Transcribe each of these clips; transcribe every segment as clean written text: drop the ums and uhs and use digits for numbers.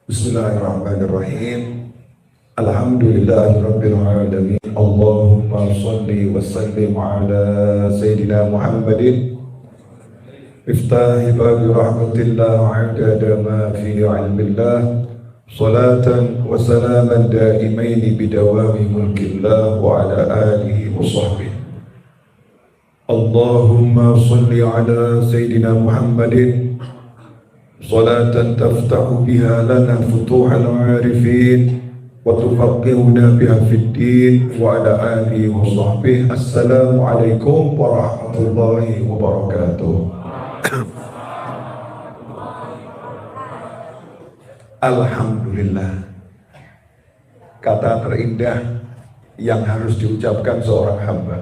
Bismillahirrahmanirrahim. Alhamdulillahirabbil alamin. Allahumma shalli wa sallim ala sayyidina Muhammadin miftahi babi rahmatillah adada ma fi ilmillah. Salatan wa salaman daimaini bidawami mulkillah wa ala alihi wa sahbihi. Allahumma shalli ala sayyidina Muhammadin salatan taftahu biha lana futuhal arifin wa tufaqqihuna biha fid din wa ala alihi wa sahbihi. Assalamu alaikum warahmatullahi wabarakatuh. Alhamdulillah, kata terindah yang harus diucapkan seorang hamba.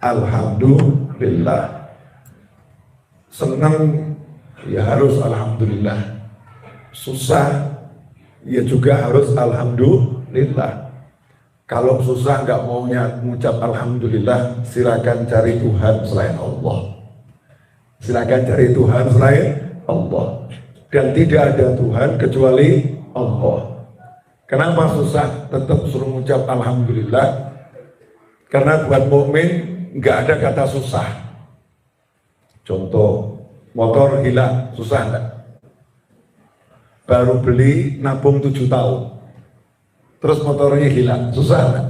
Alhamdulillah. Senang ya harus alhamdulillah, susah ya juga harus alhamdulillah. Kalau susah nggak mau mengucap alhamdulillah, silakan cari Tuhan selain Allah. Silakan cari Tuhan selain Allah. Dan tidak ada Tuhan kecuali Allah. Kenapa susah? Tetap suruh mengucap alhamdulillah. Karena buat mukmin nggak ada kata susah. Contoh, motor hilang, susah enggak? Baru beli, nabung 7 tahun, terus motornya hilang, susah enggak?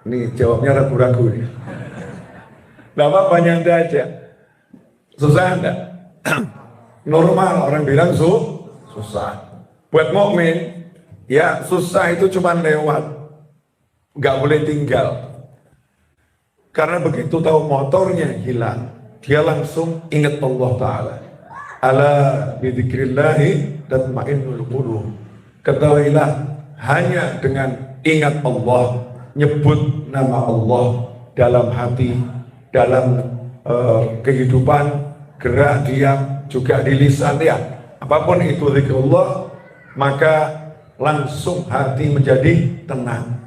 Ini jawabnya ragu-ragu nih. Nggak apa-apa, nyantai aja. Susah enggak? Normal, orang bilang susah. Buat mukmin, ya susah itu cuma lewat, nggak boleh tinggal. Karena begitu tahu motornya hilang, dia langsung ingat Allah Ta'ala. Ala bidzikrillahi tatma'innul qulub. Ketahuilah, hanya dengan ingat Allah, nyebut nama Allah dalam hati, dalam kehidupan, gerak diam, juga di lisan ya. Apapun itu zikrullah, maka langsung hati menjadi tenang.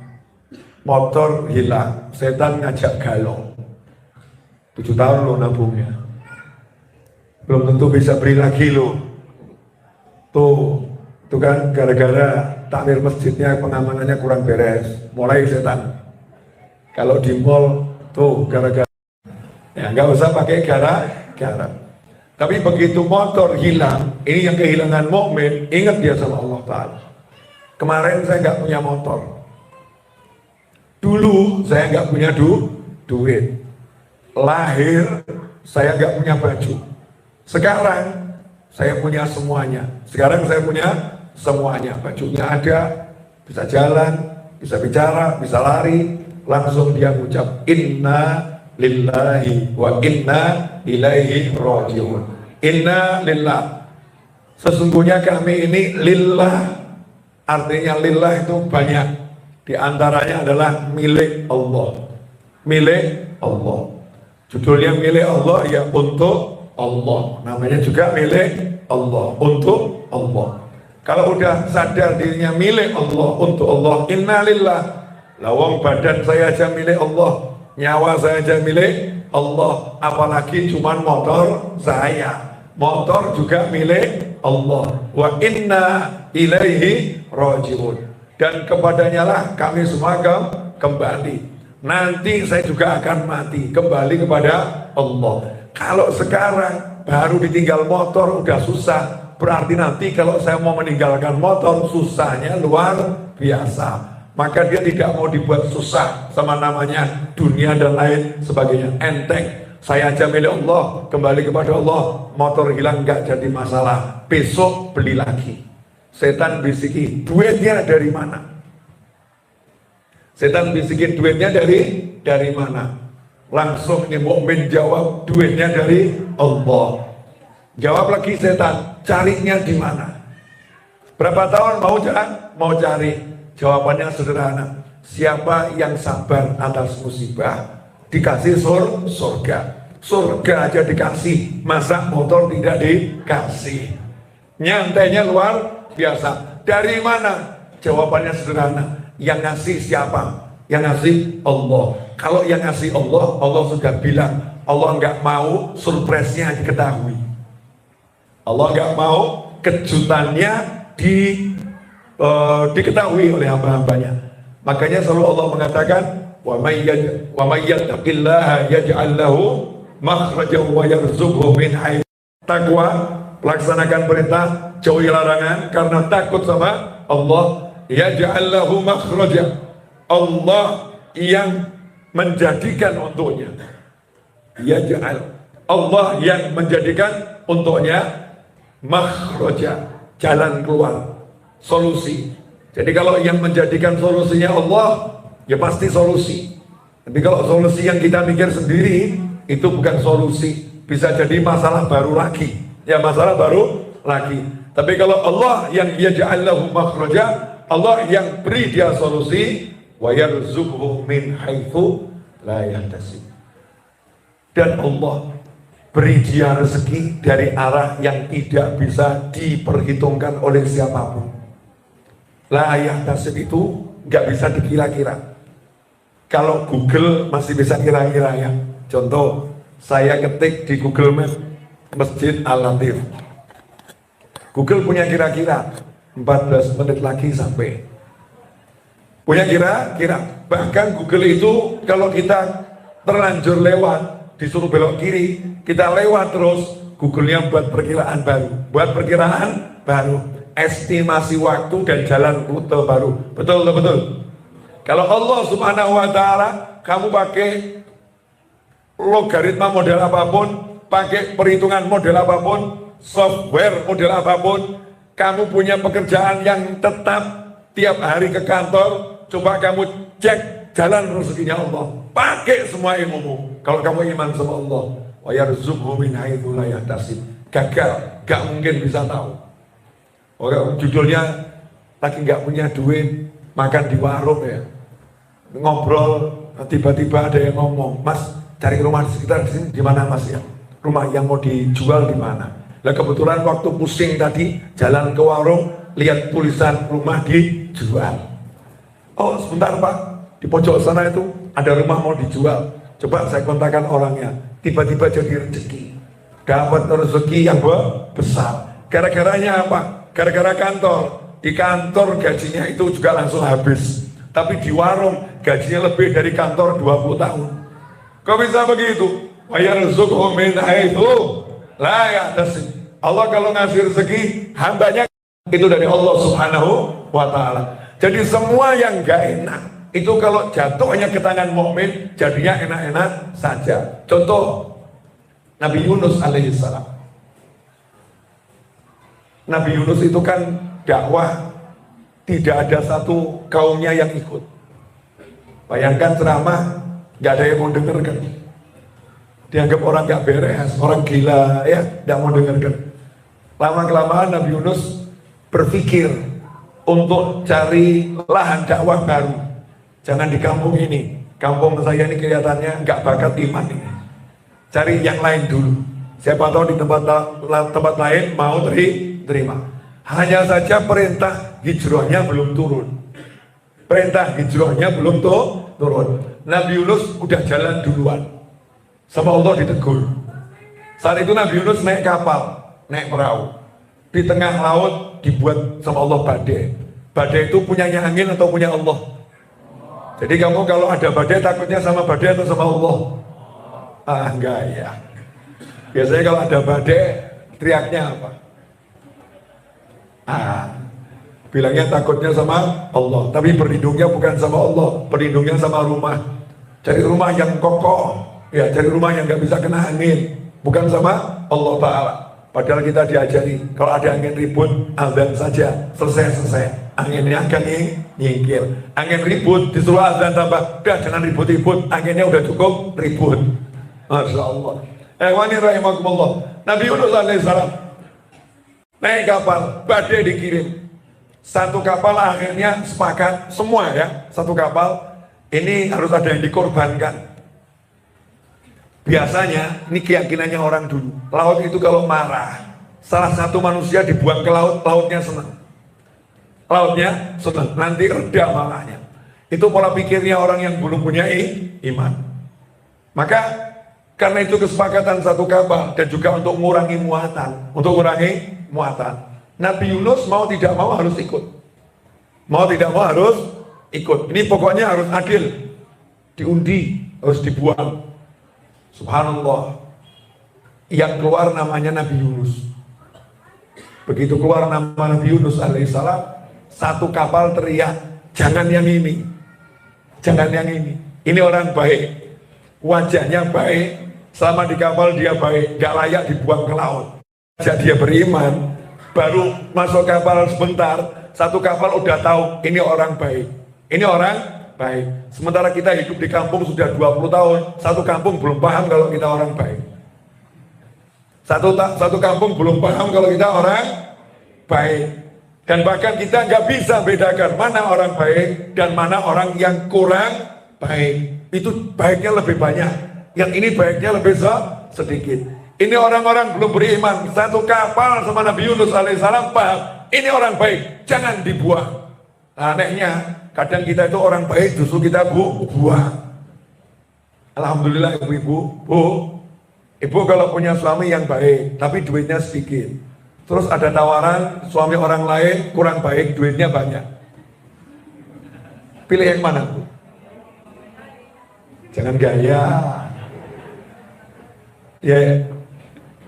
Motor hilang, setan ngajak galau. 7 tahun lo nabungnya, belum tentu bisa beli lagi lo. Tuh kan gara-gara takmir masjidnya pengamanannya kurang beres, mulai setan. Kalau di mall tuh gara-gara, ya nggak usah pakai gara-gara. Tapi begitu motor hilang, ini yang kehilangan mukmin, ingat dia sama Allah Ta'ala. Kemarin saya nggak punya motor, dulu saya nggak punya duit. Lahir saya nggak punya baju, sekarang saya punya semuanya. Sekarang saya punya semuanya, bajunya ada, bisa jalan, bisa bicara, bisa lari. Langsung dia ucap inna lillahi wa inna ilaihi rajiun. Inna lillah, sesungguhnya kami ini lillah. Artinya lillah itu banyak, di antaranya adalah milik Allah. Milik Allah, judulnya milik Allah, ya untuk Allah. Namanya juga milik Allah, untuk Allah. Kalau udah sadar dirinya milik Allah, untuk Allah, inna lillah. Lawang badan saya aja milik Allah, nyawa saya aja milik Allah, apalagi cuman motor saya. Motor juga milik Allah. Wa inna ilaihi rajiun. Dan kepadanya lah kami semua kembali. Nanti saya juga akan mati, kembali kepada Allah. Kalau sekarang baru ditinggal motor udah susah, berarti nanti kalau saya mau meninggalkan motor, susahnya luar biasa. Maka dia tidak mau dibuat susah sama namanya dunia dan lain sebagainya. Enteng, saya aja milik Allah, kembali kepada Allah. Motor hilang nggak jadi masalah, besok beli lagi. Setan bisiki, duitnya dari mana? Setan bisikin duitnya dari mana? Langsung ini mukmin jawab, duitnya dari Allah. Jawab lagi setan, carinya di mana? Berapa tahun mau cari? Jawabannya sederhana, siapa yang sabar atas musibah dikasih surga. Surga aja dikasih, masa motor tidak dikasih? Nyantainya luar biasa. Dari mana? Jawabannya sederhana, yang ngasih siapa? Yang ngasih Allah. Kalau yang ngasih Allah, Allah sudah bilang, Allah nggak mau surprise-nya diketahui. Allah nggak mau kejutannya diketahui oleh hamba-hambanya. Makanya selalu Allah mengatakan, wa may yattaqillaha yaj'al lahu makhrajan wa yarzuqhu min haitsu. Takwa, laksanakan perintah, jauhi larangan karena takut sama Allah. Yaj'al lahu makhrajan, Allah yang menjadikan untuknya. Yaj'al, Allah yang menjadikan untuknya makhraja, jalan keluar, solusi. Jadi kalau yang menjadikan solusinya Allah, ya pasti solusi. Tapi kalau solusi yang kita pikir sendiri, itu bukan solusi, bisa jadi masalah baru lagi. Ya masalah baru lagi. Tapi kalau Allah yang yaj'al lahu makhraja, Allah yang beri dia solusi, wa yarzuqhu min haitsu la yahtasib. Dan Allah beri dia rezeki dari arah yang tidak bisa diperhitungkan oleh siapapun. La yahtasib itu nggak bisa dikira-kira. Kalau Google masih bisa kira-kira ya. Contoh, saya ketik di Google Maps Masjid Al-Latif. Google punya kira-kira 14 menit lagi sampai. Punya kira-kira. Bahkan Google itu kalau kita terlanjur lewat, disuruh belok kiri, kita lewat terus, Google-nya buat perkiraan baru. Buat perkiraan baru. Estimasi waktu dan jalan rute baru. Betul, betul. Kalau Allah Subhanahu wa Ta'ala, kamu pakai logaritma model apapun, pakai perhitungan model apapun, software model apapun, kamu punya pekerjaan yang tetap tiap hari ke kantor, coba kamu cek jalan rezekinya Allah, pakai semua ilmumu. Kalau kamu iman sama Allah, wa yarzuqhu min haitsu la yahtasib. Gagal, gak mungkin bisa tahu. Judulnya lagi gak punya duit, makan di warung ya, ngobrol, tiba-tiba ada yang ngomong, Mas, cari rumah di sekitar sini di mana Mas ya? Rumah yang mau dijual di mana? Nah kebetulan waktu pusing tadi jalan ke warung, lihat tulisan rumah dijual. Oh sebentar Pak, di pojok sana itu ada rumah mau dijual. Coba saya kontakkan orangnya. Tiba-tiba jadi rezeki, dapat rezeki yang besar. Gara-garanya apa? Gara-gara kantor. Di kantor gajinya itu juga langsung habis. Tapi di warung gajinya lebih dari kantor 20 tahun. Kok bisa begitu? Wa yarzuqhu min haitsu la yahtasib. Allah kalau ngasih rezeki hambanya itu dari Allah Subhanahu wa Ta'ala. Jadi semua yang gak enak itu kalau jatuhnya ke tangan mukmin jadinya enak-enak saja. Contoh Nabi Yunus alaihissalam. Nabi Yunus itu kan dakwah, tidak ada satu kaumnya yang ikut. Bayangkan ceramah gak ada yang mau dengarkan. Dianggap orang gak beres, orang gila ya, gak mau dengarkan. Lama-kelamaan Nabi Yunus berpikir untuk cari lahan dakwah baru. Jangan di kampung ini, kampung saya ini kelihatannya nggak bakat iman ini. Cari yang lain dulu. Siapa tahu di tempat lain mau terima. Hanya saja perintah hijrahnya belum turun. Perintah hijrahnya belum turun. Nabi Yunus udah jalan duluan. Sama Allah ditegur. Saat itu Nabi Yunus naik kapal, naik perahu. Di tengah laut dibuat sama Allah badai. Badai itu punyanya angin atau punya Allah? Jadi kamu kalau ada badai takutnya sama badai atau sama Allah? Ah enggak ya. Biasanya kalau ada badai teriaknya apa? Bilangnya takutnya sama Allah. Tapi berlindungnya bukan sama Allah, berlindungnya sama rumah. Cari rumah yang kokoh, ya cari rumah yang nggak bisa kena angin, bukan sama Allah Ta'ala. Padahal kita diajari, kalau ada angin ribut, azan saja, selesai. Anginnya akan nyingkir. Angin ribut, disuruh azan tambah, udah jangan ribut-ribut, anginnya udah cukup ribut. Masya Allah. Wani rahimakumullah. Nabi Yunus alaihissalam naik kapal, badai dikirim. Satu kapal akhirnya sepakat, semua ya, satu kapal, ini harus ada yang dikorbankan. Biasanya, ini keyakinannya orang dulu. Laut itu kalau marah, salah satu manusia dibuang ke laut, lautnya senang. Lautnya senang, nanti reda marahnya. Itu pola pikirnya orang yang belum punya iman. Maka, karena itu kesepakatan satu kapal, dan juga untuk mengurangi muatan. Nabi Yunus mau tidak mau harus ikut. Mau tidak mau harus ikut. Ini pokoknya harus adil. Diundi, harus dibuang. Subhanallah. Yang keluar namanya Nabi Yunus. Begitu keluar nama Nabi Yunus alaihissalam, satu kapal teriak, jangan yang ini. Jangan yang ini. Ini orang baik. Wajahnya baik. Selama di kapal dia baik, gak layak dibuang ke laut. Sejak dia beriman, baru masuk kapal sebentar, satu kapal udah tahu ini orang baik. Ini orang baik. Sementara kita hidup di kampung sudah 20 tahun, satu kampung belum paham kalau kita orang baik. Satu kampung belum paham kalau kita orang baik. Dan bahkan kita nggak bisa bedakan mana orang baik dan mana orang yang kurang baik. Itu baiknya lebih banyak. Yang ini baiknya lebih sedikit. Ini orang-orang belum beriman, satu kapal sama Nabi Yunus alaihissalam paham, ini orang baik, jangan dibuang. Nah, anehnya, kadang kita itu orang baik justru kita buang. Alhamdulillah ibu-ibu, ibu kalau punya suami yang baik, tapi duitnya sedikit, terus ada tawaran suami orang lain kurang baik, duitnya banyak, pilih yang mana bu? Jangan gaya. Ya,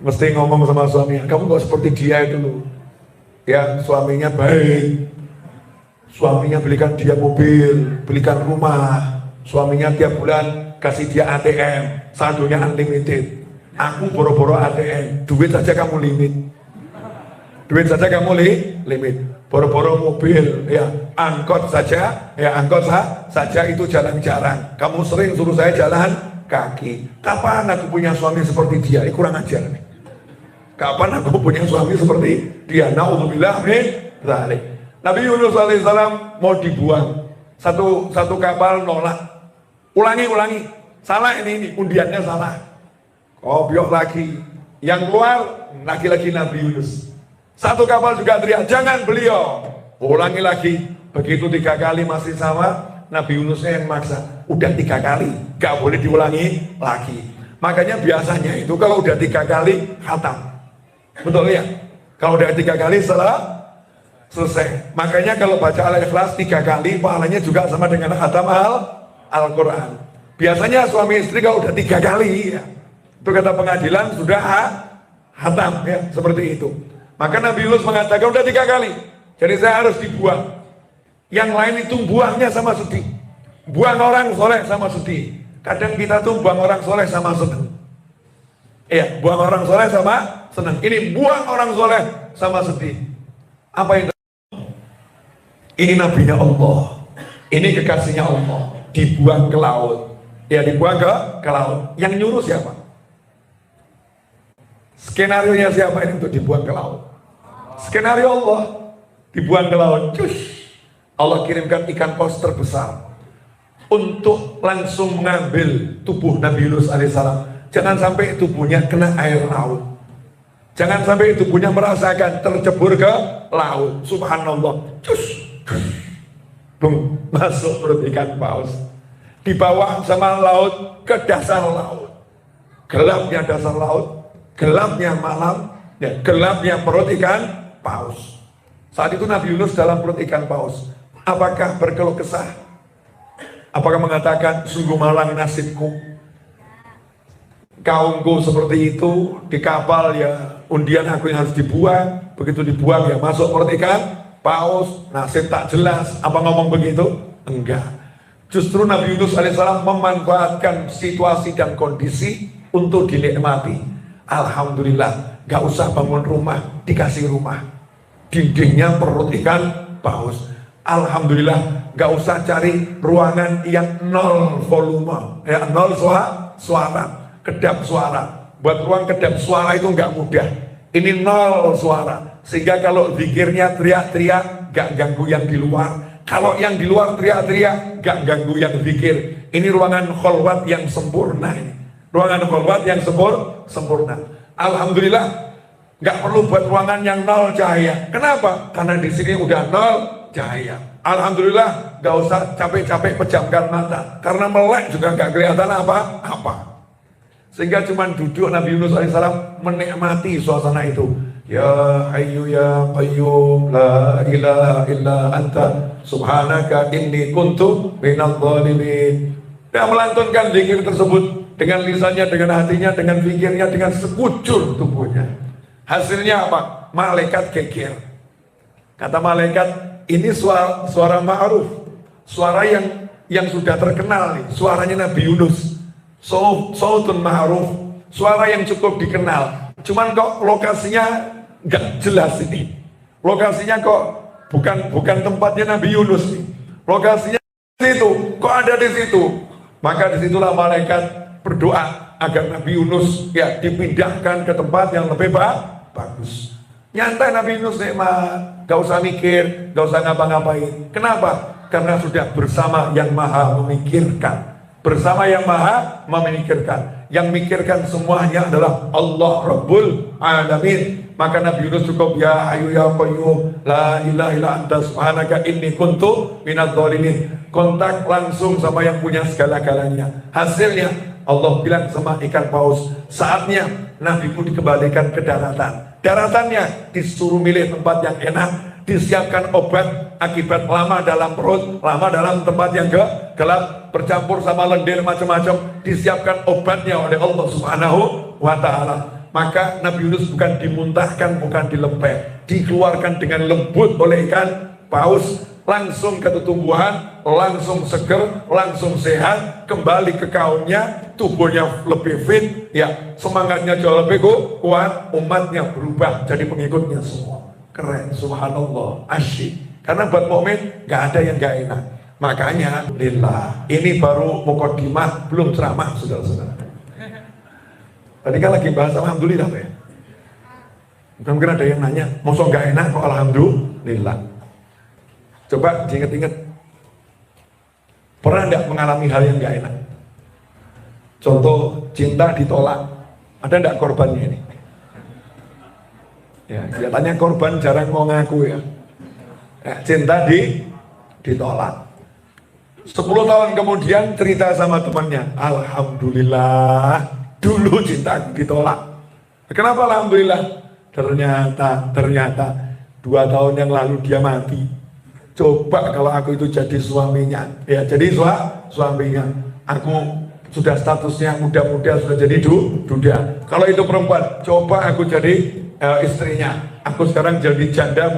mesti ngomong sama suaminya, kamu gak seperti dia itu loh. Ya, suaminya baik, suaminya belikan dia mobil, belikan rumah, suaminya tiap bulan kasih dia ATM, saldonya unlimited. Aku boro-boro ATM, duit saja kamu limit. Duit saja kamu limit. Boro-boro mobil, ya angkot saja, saja itu jarang-jarang. Kamu sering suruh saya jalan kaki. Kapan aku punya suami seperti dia? Ini kurang ajar nih. Kapan aku punya suami seperti dia? Na'udzubillah min dzalik. Nabi Yunus alaihissalam mau dibuang. Satu kapal nolak. Ulangi. Salah ini undiannya salah. Kopiok lagi. Yang keluar lagi-lagi Nabi Yunus. Satu kapal juga teriak, jangan beliau. Ulangi lagi. Begitu 3 kali masih sama. Nabi Yunusnya yang maksa, udah 3 kali, gak boleh diulangi lagi. Makanya biasanya itu kalau udah 3 kali khatam, betul ya? Kalau udah 3 kali selesai. Makanya kalau baca Al-Ikhlas 3 kali, pahalanya juga sama dengan khatam Al-Quran. Biasanya suami istri kalau udah 3 kali, ya, itu kata pengadilan sudah khatam, ya, seperti itu. Maka Nabi Yunus mengatakan udah 3 kali, jadi saya harus dibuang. Yang lain itu buangnya sama sedih. Buang orang soleh sama sedih. Kadang kita tuh buang orang soleh sama senang. Iya, buang orang soleh sama senang. Ini buang orang soleh sama sedih. Apa yang ini nabinya Allah. Ini kekasihnya Allah. Dibuang ke laut. Ya, dibuang ke laut. Yang nyuruh siapa? Skenario-nya siapa ini untuk dibuang ke laut? Skenario Allah. Dibuang ke laut. Cus. Allah kirimkan ikan paus terbesar untuk langsung mengambil tubuh Nabi Yunus alaihissalam. Jangan sampai tubuhnya kena air laut. Jangan sampai tubuhnya merasakan tercebur ke laut. Subhanallah. Cus. Masuk perut ikan paus. Dibawa sama laut ke dasar laut. Gelapnya dasar laut, gelapnya malam, ya, gelapnya perut ikan paus. Saat itu Nabi Yunus dalam perut ikan paus. Apakah berkeluh kesah? Apakah mengatakan sungguh malang nasibku? Kaumku seperti itu di kapal, ya undian aku yang harus dibuang. Begitu dibuang ya masuk perut ikan paus, nasib tak jelas. Apa ngomong begitu? Enggak. Justru Nabi Yunus alaihissalam memanfaatkan situasi dan kondisi untuk dinikmati. Alhamdulillah, gak usah bangun rumah, dikasih rumah. Dindingnya perut ikan paus. Alhamdulillah, gak usah cari ruangan yang 0 volume, ya 0 suara, kedap suara. Buat ruang kedap suara itu gak mudah. Ini 0 suara, sehingga kalau zikirnya teriak-teriak gak ganggu yang di luar. Kalau yang di luar teriak-teriak gak ganggu yang zikir. Ini ruangan kholwat yang sempurna. Ruangan kholwat yang sempurna. Alhamdulillah, gak perlu buat ruangan yang 0 cahaya. Kenapa? Karena di sini udah 0 cahaya. Alhamdulillah, gak usah capek-capek pejamkan mata, karena melek juga gak kelihatan apa-apa. Sehingga cuma duduk Nabi Yunus alaihissalam menikmati suasana itu. Ya Hayyu Ya Qayyum La ilaha illa anta Subhanaka inni kuntu minadh dhalimin. Dia melantunkan zikir tersebut dengan lisannya, dengan hatinya, dengan pikirnya, dengan sekujur tubuhnya. Hasilnya apa? Malaikat geger. Kata malaikat, ini suara ma'ruf, suara yang sudah terkenal nih, suaranya Nabi Yunus. Sautun ma'ruf, suara yang cukup dikenal. Cuman kok lokasinya nggak jelas ini. Lokasinya kok bukan tempatnya Nabi Yunus nih. Lokasinya di situ, kok ada di situ? Maka disitulah malaikat berdoa agar Nabi Yunus ya dipindahkan ke tempat yang lebih bagus. Nyantai Nabi Yunus nikmat, gak usah mikir, gak usah ngapa-ngapain. Kenapa? Karena sudah bersama yang maha memikirkan. Bersama yang maha memikirkan. Yang mikirkan semuanya adalah Allah Rabbul Alamin. Maka Nabi Yunus cukup ya Hayyu Ya Qayyum La ilaha illa anta subhanaka inni kuntu minadh dhalimin. Kontak langsung sama yang punya segala-galanya. Hasilnya Allah bilang sama ikan paus, saatnya Nabiku dikembalikan ke daratan. Daratannya disuruh milih tempat yang enak, disiapkan obat akibat lama dalam perut, lama dalam tempat yang gelap, bercampur sama lendir macam-macam, disiapkan obatnya oleh Allah Subhanahu wa Ta'ala. Maka Nabi Yunus bukan dimuntahkan, bukan dilepeh, dikeluarkan dengan lembut oleh ikan paus, langsung ke tumbuhan, langsung seger, langsung sehat, kembali ke kaumnya, tubuhnya lebih fit, ya semangatnya jauh lebih kuat, umatnya berubah jadi pengikutnya semua. Keren, subhanallah, asyik. Karena buat mukmin nggak ada yang nggak enak. Makanya, lillah, ini baru mukaddimah, belum ceramah, saudara-saudara. Tadi kan lagi bahas alhamdulillah, Pak ya. Mungkin ada yang nanya, masa nggak enak kok alhamdulillah. Coba diinget-inget, pernah nggak mengalami hal yang nggak enak? Contoh cinta ditolak, ada nggak korbannya ini? Ya, kelihatannya korban jarang mau ngaku ya. Cinta ditolak. 10 tahun kemudian cerita sama temannya, alhamdulillah dulu cinta ditolak. Kenapa alhamdulillah? Ternyata 2 tahun yang lalu dia mati. Coba kalau aku itu jadi suaminya, ya jadi suaminya, aku sudah statusnya muda-muda, sudah jadi duda. Kalau itu perempuan, coba aku jadi istrinya, aku sekarang jadi janda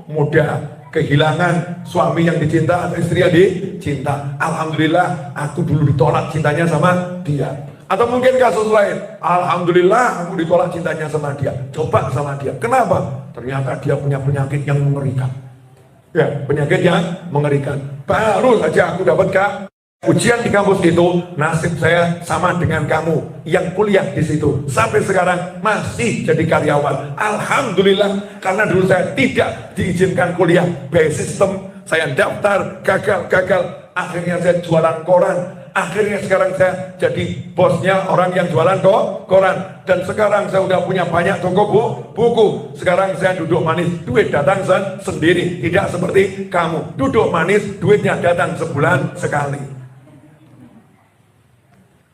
muda, kehilangan suami yang dicinta atau istri yang dicinta. Alhamdulillah, aku dulu ditolak cintanya sama dia. Atau mungkin kasus lain, alhamdulillah aku ditolak cintanya sama dia. Coba sama dia, kenapa? Ternyata dia punya penyakit yang mengerikan. Ya, penyakit yang mengerikan. Baru saja aku dapat ujian di kampus itu, nasib saya sama dengan kamu yang kuliah di situ. Sampai sekarang masih jadi karyawan. Alhamdulillah, karena dulu saya tidak diizinkan kuliah by system. Saya daftar, gagal. Akhirnya saya jualan koran. Akhirnya sekarang saya jadi bosnya orang yang jualan koran. Dan sekarang saya udah punya banyak toko buku. Sekarang saya duduk manis, duit datang sendiri. Tidak seperti kamu, duduk manis, duitnya datang sebulan sekali.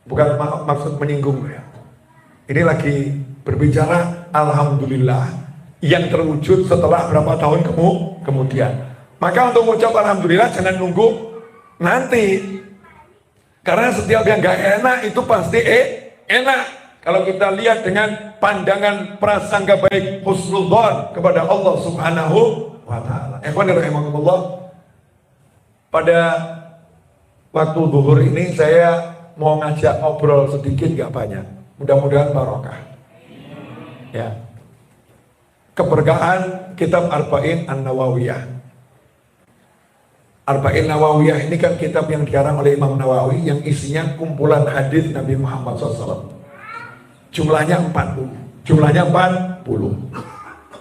Bukan maksud menyinggung ya. Ini lagi berbicara alhamdulillah yang terwujud setelah berapa tahun kemudian. Maka untuk mengucap alhamdulillah jangan nunggu nanti. Karena setiap yang gak enak itu pasti enak. Kalau kita lihat dengan pandangan prasangka baik, husnudzon kepada Allah Subhanahu wa Ta'ala. Pada waktu zuhur ini saya mau ngajak ngobrol sedikit, gak banyak. Mudah-mudahan barokah. Ya. Keberkahan kitab Arba'in An-Nawawiyah. Arba'in Nawawiyah ini kan kitab yang dikarang oleh Imam Nawawi yang isinya kumpulan hadis Nabi Muhammad SAW. Jumlahnya 40.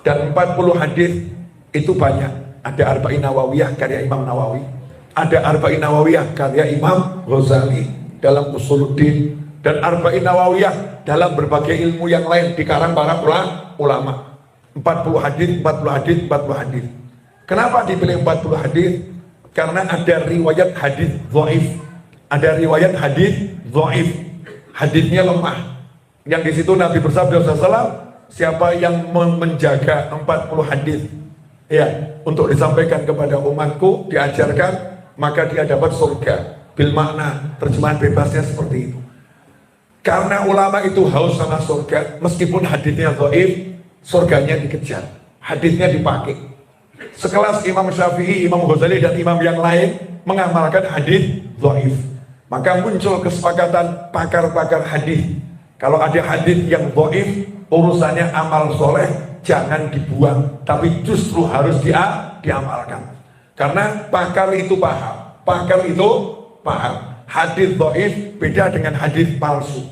Dan 40 hadis itu banyak. Ada Arba'in Nawawiyah karya Imam Nawawi. Ada Arba'in Nawawiyah karya Imam Ghazali dalam Usuluddin. Dan Arba'in Nawawiyah dalam berbagai ilmu yang lain dikarang para ulama. 40 hadis. Kenapa dipilih 40 hadis? Karena ada riwayat hadis dhaif, hadisnya lemah. Yang di situ Nabi bersabda SAW, siapa yang menjaga 40 hadis ya untuk disampaikan kepada umatku, diajarkan, maka dia dapat surga. Bil makna, terjemahan bebasnya seperti itu. Karena ulama itu haus sama surga, meskipun hadisnya dhaif, surganya dikejar, hadisnya dipakai. Sekelas Imam Syafi'i, Imam Ghazali dan imam yang lain mengamalkan hadis dhaif. Maka muncul kesepakatan pakar-pakar hadis. Kalau ada hadis yang dhaif, urusannya amal soleh jangan dibuang, tapi justru harus diamalkan. Karena pakar itu paham, pakar itu paham. Hadis dhaif beda dengan hadis palsu.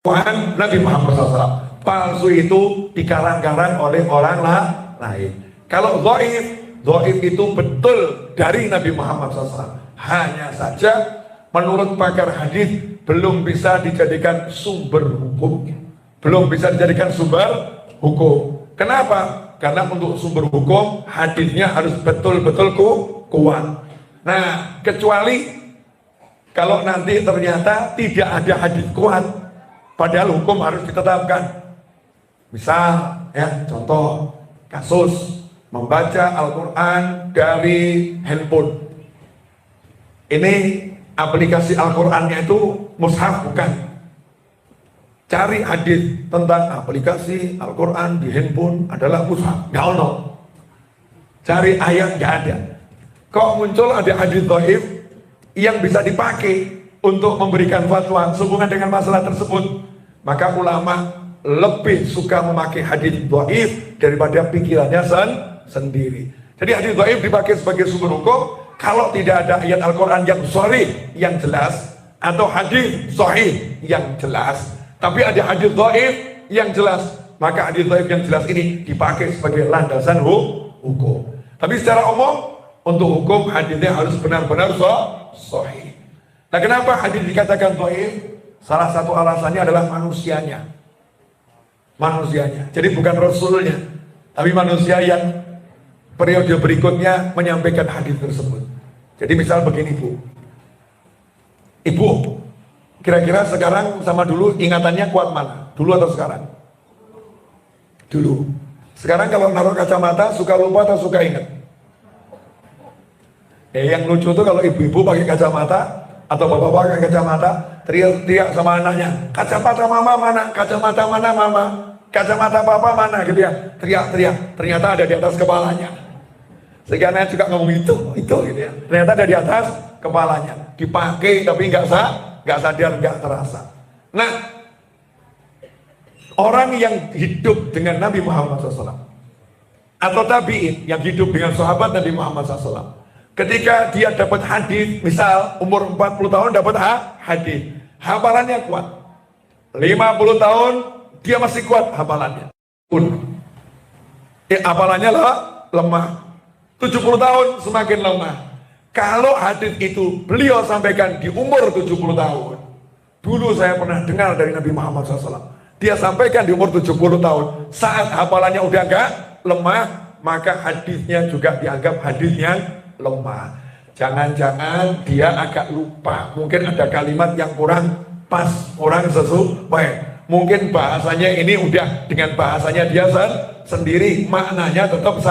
Tuhan Nabi Muhammad SAW, palsu itu dikarang-karang oleh orang lain. Kalau dhaif itu betul dari Nabi Muhammad SAW. Hanya saja menurut pakar hadis belum bisa dijadikan sumber hukum. Belum bisa dijadikan sumber hukum. Kenapa? Karena untuk sumber hukum hadisnya harus betul-betul kuat. Nah, kecuali kalau nanti ternyata tidak ada hadis kuat, padahal hukum harus ditetapkan. Misal, ya contoh kasus membaca Al-Quran dari handphone. Ini aplikasi Al-Qurannya itu mushaf bukan. Cari hadis tentang aplikasi Al-Quran di handphone adalah mushaf, nggak ono. Cari ayat nggak ada. Kok muncul ada hadis dhaif yang bisa dipakai untuk memberikan fatwa sehubungan dengan masalah tersebut? Maka ulama lebih suka memakai hadis dhaif daripada pikirannya sendiri. Jadi hadis dhaif dipakai sebagai sumber hukum kalau tidak ada ayat Al-Quran yang sahih, yang jelas, atau hadis sahih yang jelas. Tapi ada hadis dhaif yang jelas, maka hadis dhaif yang jelas ini dipakai sebagai landasan hukum. Tapi secara umum untuk hukum hadisnya harus benar-benar sahih. Nah, kenapa hadis dikatakan dhaif? Salah satu alasannya adalah manusianya. Jadi bukan rasulnya, tapi manusia yang periode berikutnya menyampaikan hadis tersebut. Jadi misal begini, Bu. Ibu, kira-kira sekarang sama dulu ingatannya kuat mana? Dulu atau sekarang? Dulu. Sekarang kalau naruh kacamata suka lupa atau suka ingat? Yang lucu tuh kalau ibu-ibu pakai kacamata atau bapak-bapak pakai kacamata, teriak-teriak sama anaknya, kacamata mama mana? Kacamata mana mama? Kacamata papa mana? Gitu ya. Teriak-teriak. Ternyata ada di atas kepalanya. Sehingga anak juga ngomong itu gitu ya. Ternyata ada di atas kepalanya. Dipakai tapi nggak sadar, nggak terasa. Nah, orang yang hidup dengan Nabi Muhammad SAW atau tabi'in yang hidup dengan sahabat Nabi Muhammad SAW, ketika dia dapat hadis, misal umur 40 tahun dapat hadis, hafalannya kuat. 50 tahun dia masih kuat hafalannya. Hafalannya lemah. 70 tahun semakin lemah. Kalau hadis itu beliau sampaikan di umur 70 tahun. Dulu saya pernah dengar dari Nabi Muhammad SAW. Dia sampaikan di umur 70 tahun. Saat hafalannya udah enggak lemah, maka hadisnya juga dianggap hadis yang lemah. Jangan-jangan dia agak lupa. Mungkin ada kalimat yang kurang pas, kurang sesuai. Mungkin bahasanya ini udah dengan bahasanya dia sendiri, maknanya tetap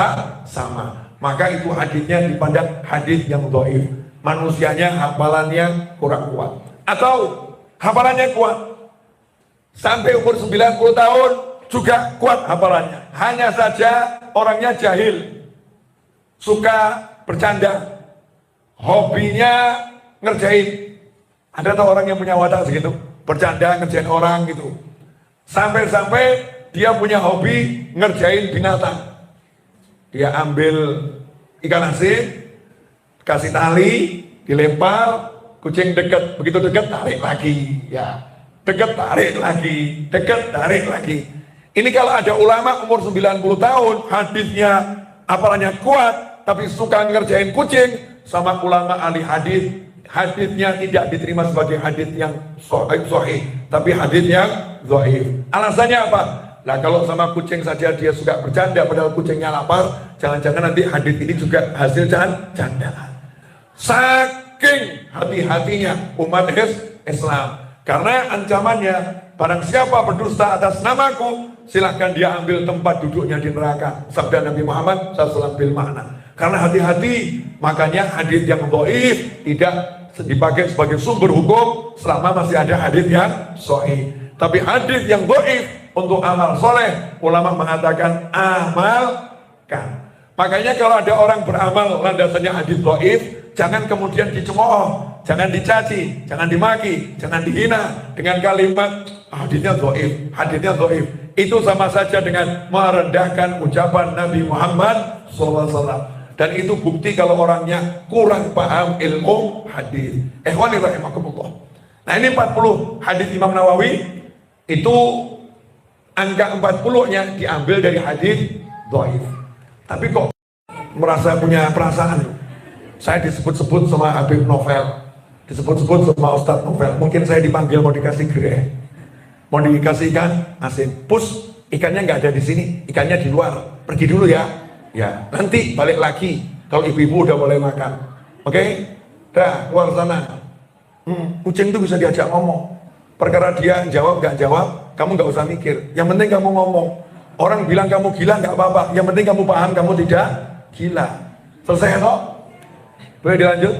sama. Maka itu hadisnya dipandang hadis yang dhaif. Manusianya hafalannya kurang kuat. Atau hafalannya kuat. Sampai umur 90 tahun juga kuat hafalannya. Hanya saja orangnya jahil. Suka bercanda. Hobinya ngerjain. Ada tuh orang yang punya watak segitu. Bercanda ngerjain orang gitu. Sampai-sampai dia punya hobi ngerjain binatang. Dia ambil ikan asin, kasih tali, dilempar, kucing dekat, begitu dekat tarik lagi, ya, dekat tarik lagi, dekat tarik lagi. Ini kalau ada ulama umur 90 tahun, hadisnya hafalannya kuat, tapi suka ngerjain kucing, sama ulama ahli hadis, hadisnya tidak diterima sebagai hadis yang sahih, tapi hadis yang dhaif. Alasannya apa? Nah, kalau sama kucing saja dia suka bercanda padahal kucingnya lapar, jangan-jangan nanti hadis ini juga hasil candaan. Saking hati-hatinya umat Islam. Karena ancamannya, barang siapa berdusta atas namaku, silahkan dia ambil tempat duduknya di neraka. Sabda Nabi Muhammad SAW bil makna. Karena hati-hati, makanya hadis yang dhaif tidak dipakai sebagai sumber hukum selama masih ada hadis yang sahih. Tapi hadis yang dhaif untuk amal soleh, ulama mengatakan amalkan. Makanya kalau ada orang beramal landasannya hadis dhaif, jangan kemudian dicemooh, jangan dicaci, jangan dimaki, jangan dihina dengan kalimat hadisnya dhaif, hadisnya dhaif. Itu sama saja dengan merendahkan ucapan Nabi Muhammad SAW. Dan itu bukti kalau orangnya kurang paham ilmu hadis. Ikhwani rahimakumullah. Nah ini 40 hadis Imam Nawawi, itu angka 40-nya diambil dari hadis dhaif. Tapi kok merasa punya perasaan? Saya disebut-sebut sama Habib Novel, disebut-sebut sama Ustadz Novel. Mungkin saya dipanggil mau dikasih greh, mau dikasih ikan asin. Pus, ikannya nggak ada di sini, ikannya di luar. Pergi dulu ya. Ya, nanti balik lagi kalau ibu-ibu udah boleh makan. Oke? Dah, keluar sana. Kucing itu bisa diajak ngomong. Perkara dia jawab nggak jawab, kamu nggak usah mikir. Yang penting kamu ngomong. Orang bilang kamu gila nggak apa-apa. Yang penting kamu paham kamu tidak gila. Selesai toh? Boleh dilanjut?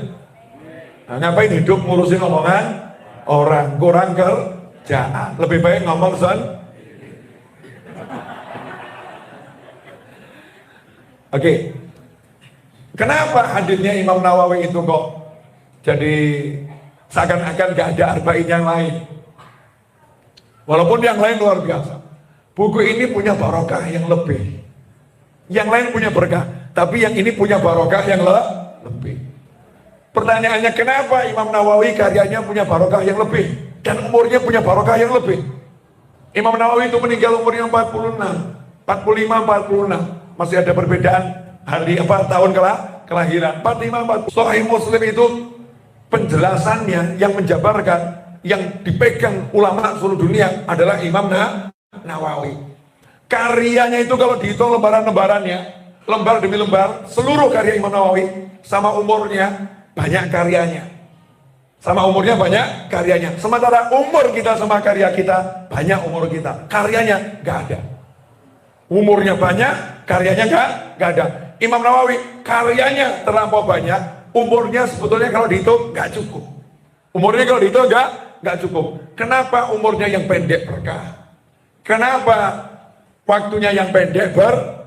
Nah, ngapain hidup ngurusin omongan orang? Kurang kerjaan. Lebih baik ngomong Oke. Kenapa hadisnya Imam Nawawi itu kok jadi seakan-akan gak ada arba'in yang lain? Walaupun yang lain luar biasa. Buku ini punya barokah yang lebih. Yang lain punya berkah, tapi yang ini punya barokah yang lebih. Pertanyaannya, kenapa Imam Nawawi karyanya punya barokah yang lebih dan umurnya punya barokah yang lebih? Imam Nawawi itu meninggal umurnya 46, 45, 46. Masih ada perbedaan hari tahun kelahiran. 45, 40. Sahih Muslim itu penjelasannya yang menjabarkan, yang dipegang ulama seluruh dunia adalah Imam Nawawi. Karyanya itu kalau dihitung lembaran-lembarannya, lembar demi lembar, seluruh karya Imam Nawawi sama umurnya banyak karyanya. Sama umurnya banyak karyanya. Sementara umur kita sama karya kita banyak umur kita. Karyanya gak ada. Umurnya banyak, karyanya gak ada. Imam Nawawi karyanya terlampau banyak, umurnya sebetulnya kalau dihitung gak cukup. Umurnya kalau dihitung gak cukup. Kenapa umurnya yang pendek berkah? Kenapa waktunya yang pendek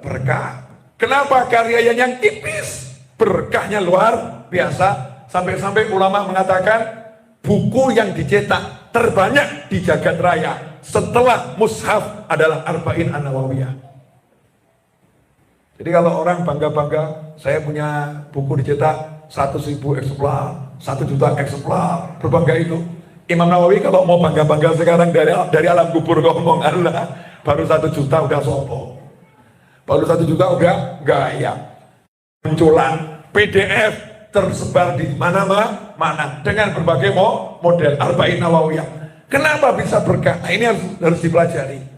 berkah? Kenapa karyanya yang tipis berkahnya luar biasa? Sampai-sampai ulama mengatakan buku yang dicetak terbanyak di jagat raya setelah mushaf adalah Arba'in An-Nawawiyah. Jadi kalau orang bangga-bangga, saya punya buku dicetak 100.000 eksemplar, 1 juta eksemplar, berbangga itu. Imam Nawawi kalau mau bangga-bangga sekarang dari alam kubur ngomong Allah, baru 1 juta udah sopo, baru 1 juta udah gaya. Munculan PDF tersebar di mana-mana dengan berbagai model Arba'in Nawawiyah. Kenapa bisa berkah? Nah, ini harus dipelajari.